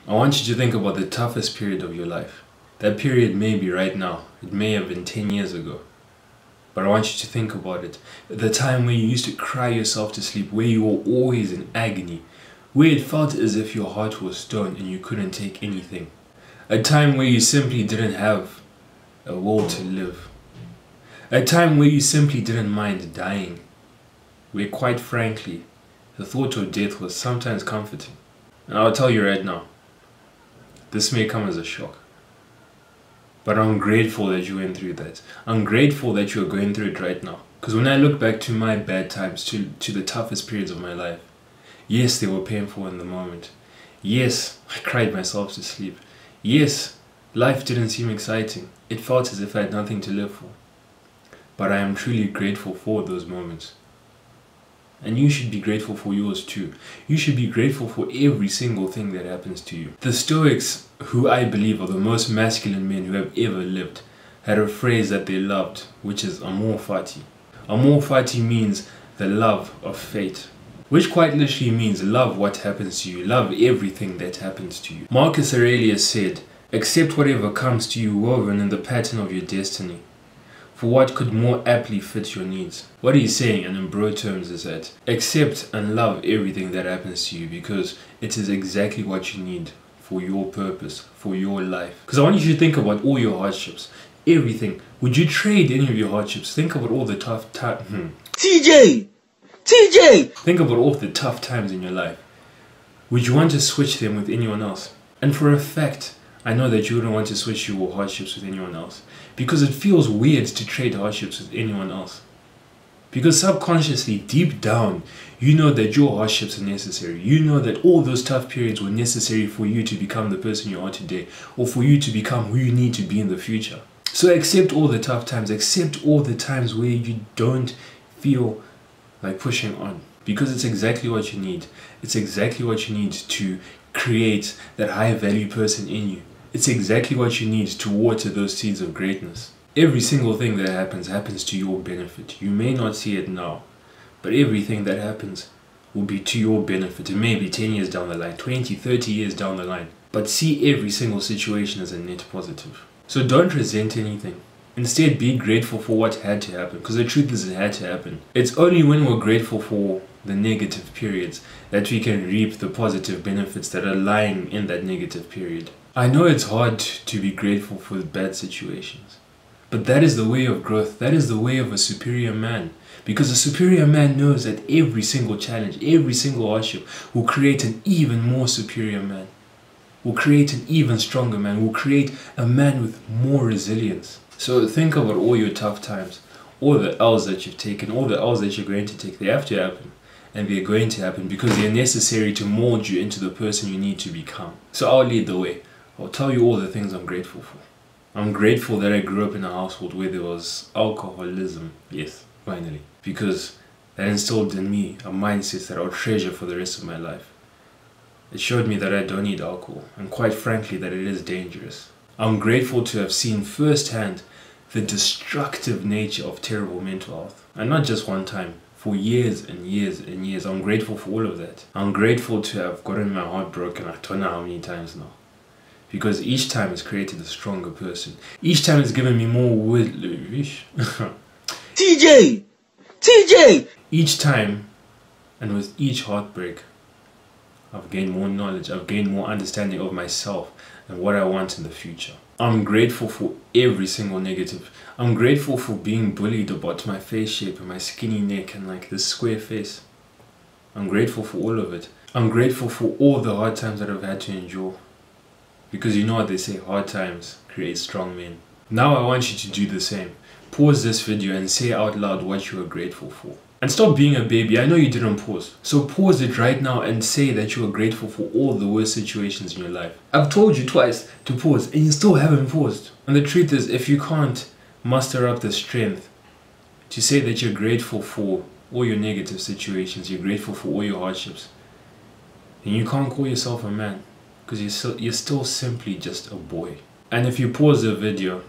I want you to think about the toughest period of your life. That period may be right now. It may have been 10 years ago. But I want you to think about it. The time where you used to cry yourself to sleep, where you were always in agony, where it felt as if your heart was stone and you couldn't take anything. A time where you simply didn't have a will to live. A time where you simply didn't mind dying. Where quite frankly, the thought of death was sometimes comforting. And I'll tell you right now, this may come as a shock. But I'm grateful that you went through that. I'm grateful that you're going through it right now. Because when I look back to my bad times, to the toughest periods of my life, yes, they were painful in the moment. Yes, I cried myself to sleep. Yes, life didn't seem exciting. It felt as if I had nothing to live for. But I am truly grateful for those moments. And you should be grateful for yours too. You should be grateful for every single thing that happens to you. The Stoics, who I believe are the most masculine men who have ever lived, had a phrase that they loved, which is Amor, Fati. Amor, Fati means the love of fate, which quite literally means love what happens to you, love everything that happens to you. Marcus Aurelius said, accept whatever comes to you woven in the pattern of your destiny. For what could more aptly fit your needs? What he's saying, and in broad terms, is that accept and love everything that happens to you because it is exactly what you need for your purpose, for your life. Because I want you to think about all your hardships, everything. Would you trade any of your hardships? Think about all the tough times. TJ! Think about all the tough times in your life. Would you want to switch them with anyone else? And for a fact, I know that you wouldn't want to switch your hardships with anyone else because it feels weird to trade hardships with anyone else. Because subconsciously, deep down, you know that your hardships are necessary. You know that all those tough periods were necessary for you to become the person you are today or for you to become who you need to be in the future. So accept all the tough times. Accept all the times where you don't feel like pushing on because it's exactly what you need. It's exactly what you need to create that high value person in you. It's exactly what you need to water those seeds of greatness. Every single thing that happens to your benefit. You may not see it now, but everything that happens will be to your benefit. It may be 10 years down the line, 20, 30 years down the line. But see every single situation as a net positive. So don't resent anything. Instead, be grateful for what had to happen. Because the truth is it had to happen. It's only when we're grateful for the negative periods that we can reap the positive benefits that are lying in that negative period. I know it's hard to be grateful for the bad situations. But that is the way of growth. That is the way of a superior man. Because a superior man knows that every single challenge, every single hardship will create an even more superior man. Will create an even stronger man. Will create a man with more resilience. So think about all your tough times. All the L's that you've taken. All the L's that you're going to take. They have to happen. And they're going to happen because they're necessary to mold you into the person you need to become. So I'll lead the way. I'll tell you all the things I'm grateful for. I'm grateful that I grew up in a household where there was alcoholism. Yes, finally. Because that instilled in me a mindset that I'll treasure for the rest of my life. It showed me that I don't need alcohol, and quite frankly that it is dangerous. I'm grateful to have seen firsthand the destructive nature of terrible mental health. And not just one time, for years and years and years. I'm grateful for all of that. I'm grateful to have gotten my heart broken I don't know how many times now. Because each time has created a stronger person. Each time has given me more wood. TJ! Each time, and with each heartbreak, I've gained more knowledge. I've gained more understanding of myself and what I want in the future. I'm grateful for every single negative. I'm grateful for being bullied about my face shape and my skinny neck and like this square face. I'm grateful for all of it. I'm grateful for all the hard times that I've had to endure. Because you know what they say, hard times create strong men. Now I want you to do the same. Pause this video and say out loud what you are grateful for. And stop being a baby. I know you didn't pause. So pause it right now and say that you are grateful for all the worst situations in your life. I've told you twice to pause and you still haven't paused. And the truth is, if you can't muster up the strength to say that you're grateful for all your negative situations, you're grateful for all your hardships, then you can't call yourself a man. Because you're still simply just a boy. And if you pause the video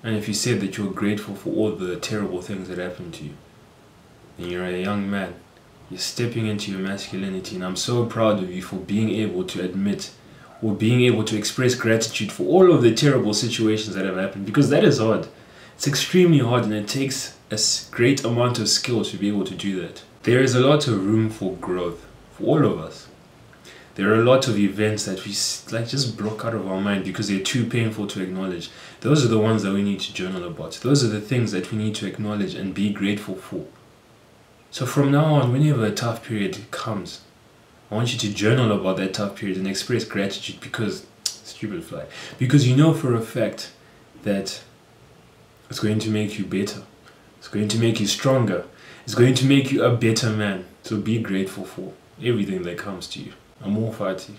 and if you say that you're grateful for all the terrible things that happened to you, then you're a young man. You're stepping into your masculinity, and I'm so proud of you for being able to admit or being able to express gratitude for all of the terrible situations that have happened, because that is hard. It's extremely hard, and it takes a great amount of skill to be able to do that. There is a lot of room for growth for all of us. There are a lot of events that we just block out of our mind because they're too painful to acknowledge. Those are the ones that we need to journal about. Those are the things that we need to acknowledge and be grateful for. So from now on, whenever a tough period comes, I want you to journal about that tough period and express gratitude, because, stupid fly, because you know for a fact that it's going to make you better. It's going to make you stronger. It's going to make you a better man. So be grateful for everything that comes to you. Amor, Fati.